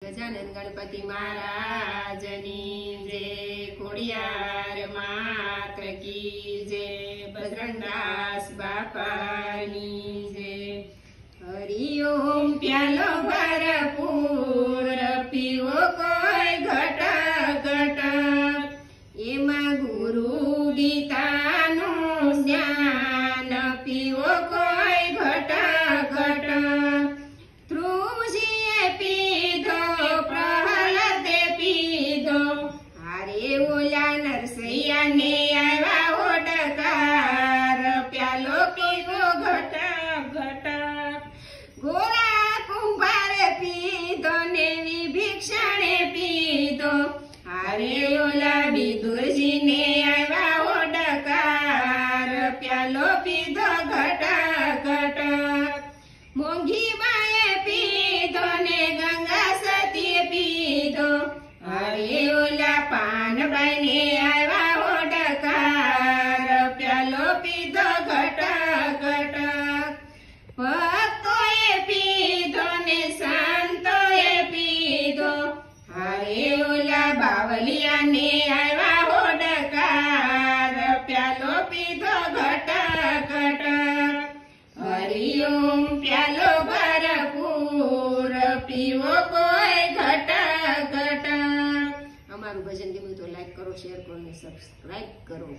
गजानन गणपति महाराजनी जय, खोडियार मात्र की जय, बजरंगदास बापानी जय। हरि ओम प्यालो भरपूर पीवो कोई घट घट, एमा गुरु गीतानु ज्ञान पीवो कोई घट घट। ध्रुवजीए पीधो प्रहलादे पीधो, हारे ओला नरसैया ने आवा ओडकार, प्यालो पीवो घट घट। गोरा कुंभार पीधो ने विभीषणे पीधो, हारे ओला विदुरजी ने आवा ओडकार, प्यालो पीधो घट घट। मोंघी बाए पीधो ने गंगा सती पीधो, हारे ओला पानबाई ने आवा ओडकार, प्यालो पीधो घट घट। भक्तोए पीधो ने संतोए पीधो, हारे ओला बावलिया ने आवा ओडकार, प्यालो पीधो घट घट। हरि ओम प्यालो भरपूर पीवो कोई घट घट। हमारू भजन गम्યું तो लाइक करो, शेयर करो ने सब्सक्राइब करो।